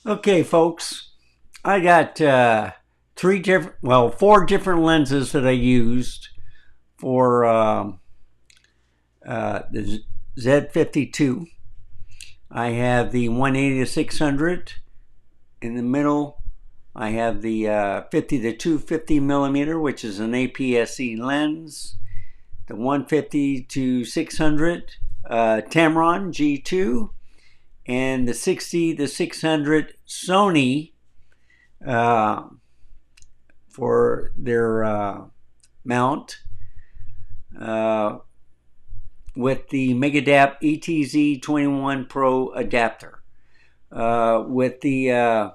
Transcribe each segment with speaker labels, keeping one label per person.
Speaker 1: Okay, folks, I got four different lenses that I used for the Z52. I have the 180 to 600 in the middle. I have the 50 to 250 millimeter, which is an APS-C lens. The 150 to 600 Tamron G2, and the 60 to 600 Sony uh, for their mount uh, with the Megadap ETZ21 Pro adapter. With the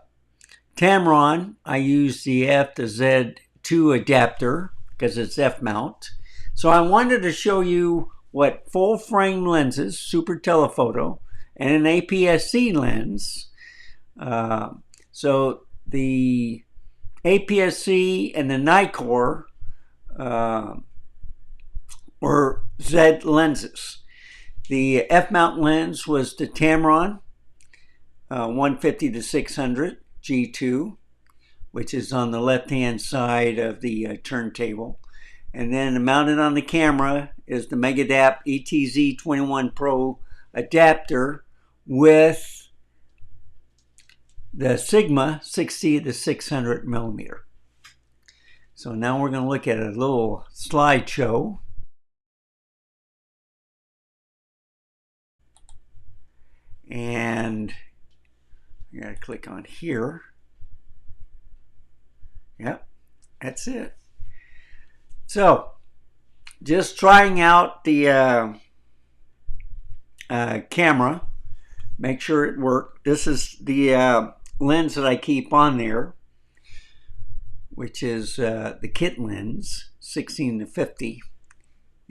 Speaker 1: Tamron, I use the F to Z2 adapter because it's F mount. So I wanted to show you what full frame lenses, super telephoto, and an APS-C lens. So the APS-C and the Nikon were Z lenses. The F-mount lens was the Tamron 150 to 600 G2, which is on the left-hand side of the turntable. And then mounted on the camera is the Megadap ETZ21 Pro adapter with the Sigma 60 to 600 millimeter. So now we're going to look at a little slideshow. And I got to click on here. Yep, that's it. So just trying out the camera, make sure it worked. This is the lens that I keep on there, which is the kit lens 16 to 50,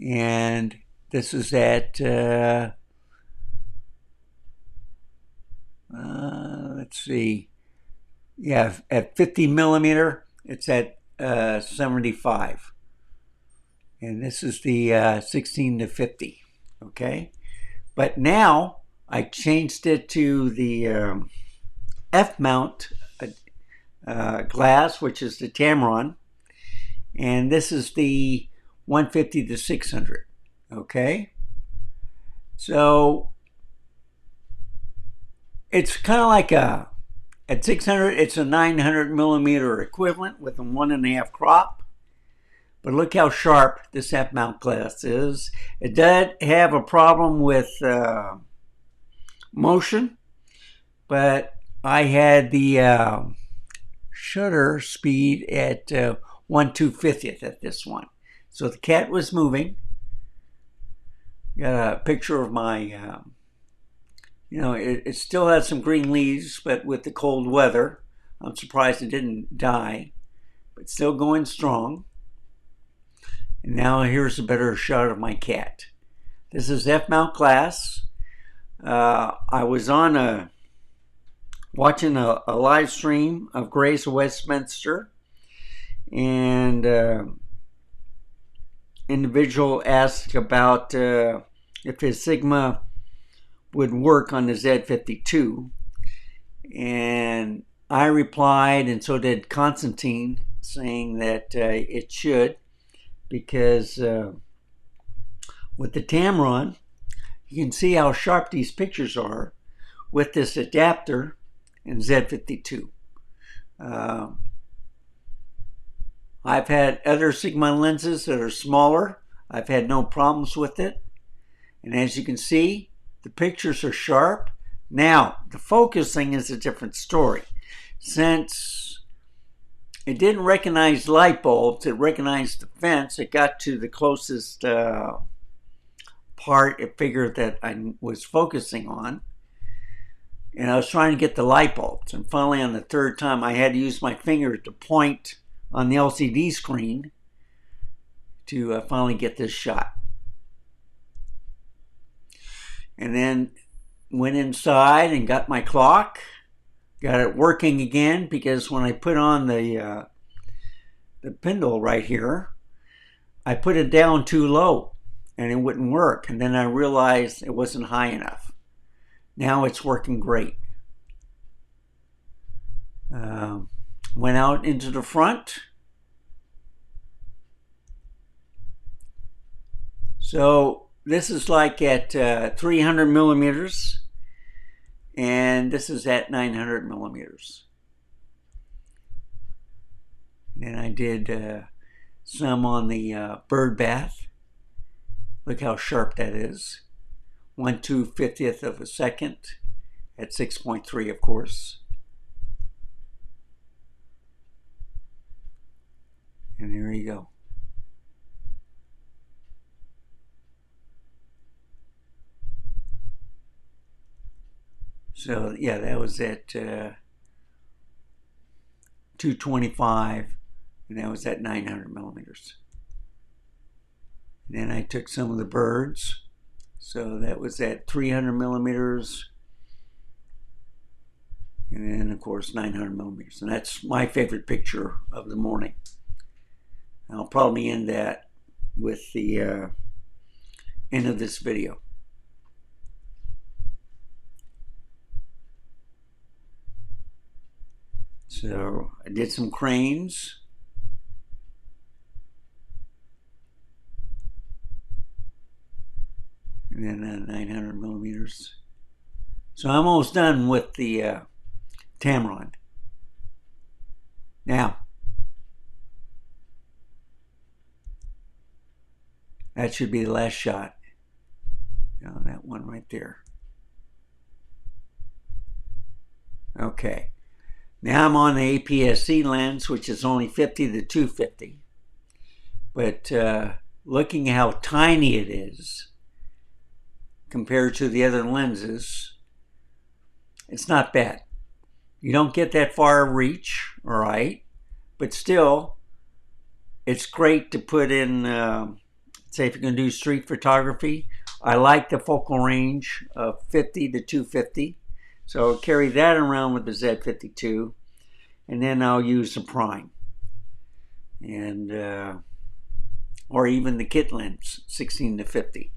Speaker 1: and this is at let's see, yeah, at 50 millimeter it's at 75, and this is the 16 to 50. Okay, but now I changed it to the F mount glass, which is the Tamron, and this is the 150 to 600. Okay, so it's kind of like at 600 it's a 900 millimeter equivalent with a 1.5 crop. But look how sharp this F mount glass is. It does have a problem with motion, but I had the shutter speed at 1/250th at this one. So the cat was moving. Got a picture of my, it still has some green leaves, but with the cold weather, I'm surprised it didn't die, but still going strong. And now here's a better shot of my cat. This is F-mount glass. I was on watching a live stream of Grace Westminster, and individual asked about if his Sigma would work on the Z52, and I replied, and so did Constantine, saying that it should, because with the Tamron, you can see how sharp these pictures are with this adapter and Z52. I've had other Sigma lenses that are smaller. I've had no problems with it. And as you can see, the pictures are sharp. Now, the focusing is a different story. Since it didn't recognize light bulbs, it recognized the fence. It got to the closest part it figured that I was focusing on. And I was trying to get the light bulbs. And finally, on the third time, I had to use my finger to point on the LCD screen to finally get this shot. And then went inside and got my clock. Got it working again, because when I put on the spindle right here, I put it down too low and it wouldn't work. And then I realized it wasn't high enough. Now it's working great. Went out into the front. So this is like at 300 millimeters, and this is at 900 millimeters. And I did some on the bird bath. Look how sharp that is. 1/250th of a second at 6.3, of course. And there you go. So yeah, that was at 225, and that was at 900 millimeters. And then I took some of the birds. So that was at 300 millimeters. And then, of course, 900 millimeters. And that's my favorite picture of the morning. I'll probably end that with the end of this video. So I did some cranes. And then 900 millimeters. So I'm almost done with the Tamron. Now, that should be the last shot. That one right there. Okay. Now I'm on the APS-C lens, which is only 50 to 250. But looking how tiny it is compared to the other lenses, it's not bad. You don't get that far reach, all right, but still, it's great to put in, say if you're going to do street photography. I like the focal range of 50 to 250, so I'll carry that around with the Z52, and then I'll use the prime, and or even the kit lens, 16 to 50.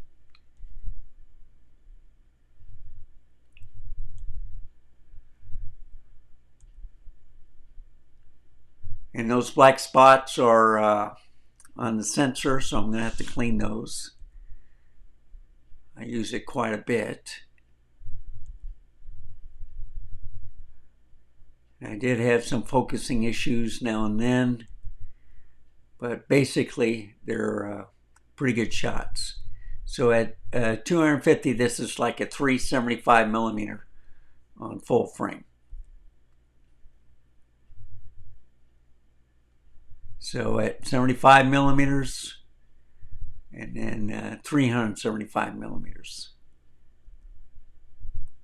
Speaker 1: And those black spots are on the sensor, so I'm going to have to clean those. I use it quite a bit. I did have some focusing issues now and then, but basically they're pretty good shots. So at 250, this is like a 375 millimeter on full frame. So at 75 millimeters, and then 375 millimeters.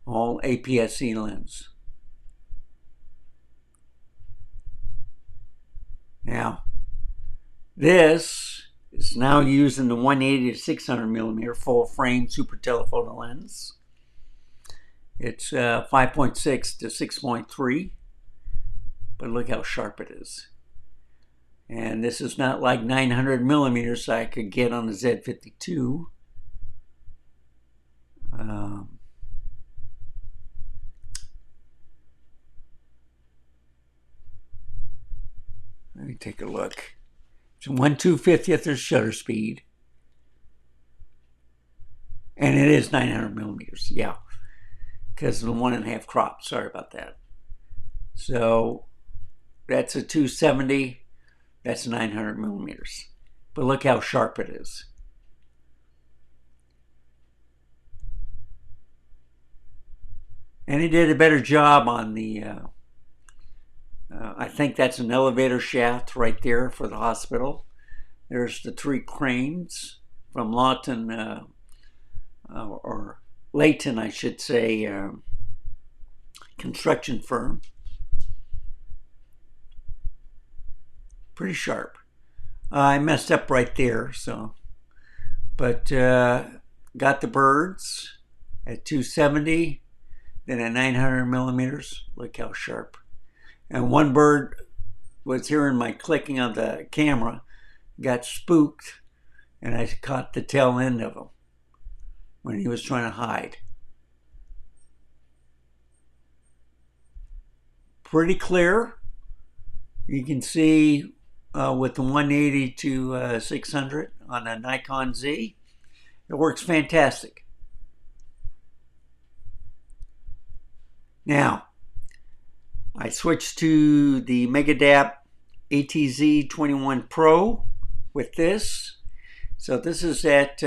Speaker 1: All APS-C lens. Now, this is now using the 180 to 600 millimeter full frame super telephoto lens. It's 5.6 to 6.3, but look how sharp it is. And this is not like 900 millimeters I could get on the Z52. Let me take a look. It's 1/250th of shutter speed. And it is 900 millimeters, yeah. Because of the 1.5 crop, sorry about that. So that's a 270. That's 900 millimeters. But look how sharp it is. And he did a better job on the, I think that's an elevator shaft right there for the hospital. There's the 3 cranes from Lawton, or Layton, I should say, construction firm. Pretty sharp. I messed up right there, so, but got the birds at 270, then at 900 millimeters. Look how sharp. And one bird was hearing my clicking on the camera, got spooked, and I caught the tail end of him when he was trying to hide. pretty clear. You can see with the 180 to 600 on a Nikon Z. It works fantastic. Now, I switched to the Megadap ATZ21 Pro with this. So this is at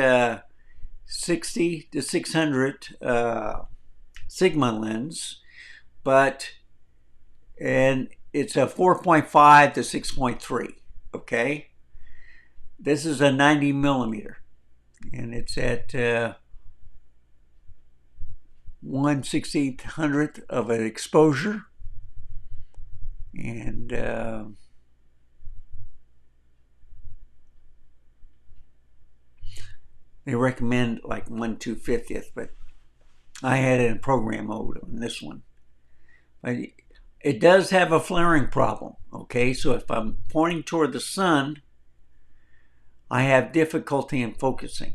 Speaker 1: 60 to 600 Sigma lens, and it's a 4.5 to 6.3. Okay, this is a 90 millimeter, and it's at 1/1600th of an exposure, and they recommend like 1/250th, but I had it in program mode on this one. But it does have a flaring problem. Okay, so if I'm pointing toward the sun, I have difficulty in focusing.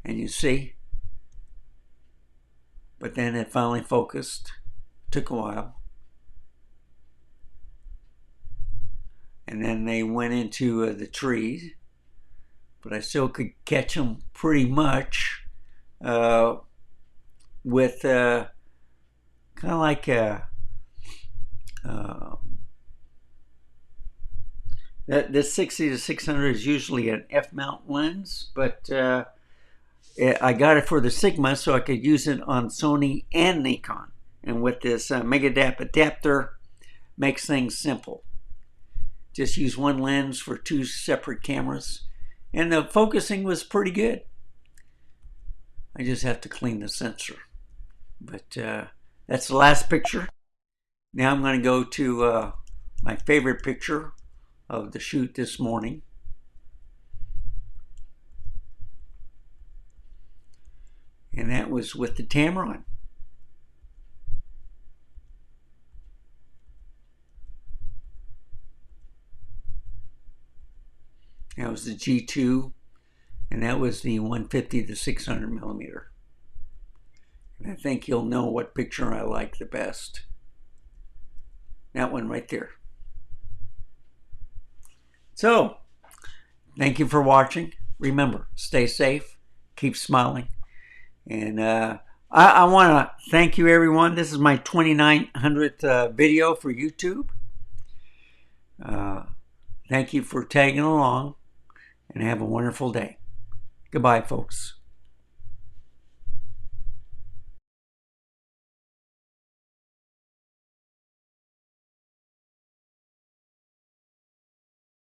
Speaker 1: And you see, but then it finally focused. Took a while. And then they went into the trees, but I still could catch them pretty much with kind of like this 60 to 600 is usually an F-mount lens, but I got it for the Sigma so I could use it on Sony and Nikon. And with this Megadap adapter, makes things simple. Just use one lens for two separate cameras, and the focusing was pretty good. I just have to clean the sensor. But that's the last picture. Now I'm going to go to my favorite picture of the shoot this morning. And that was with the Tamron. That was the G2, and that was the 150 to 600 millimeter. And I think you'll know what picture I like the best. That one right there. So, thank you for watching. Remember, stay safe, keep smiling. And I want to thank you, everyone. This is my 2900th video for YouTube. Thank you for tagging along, and have a wonderful day. Goodbye, folks.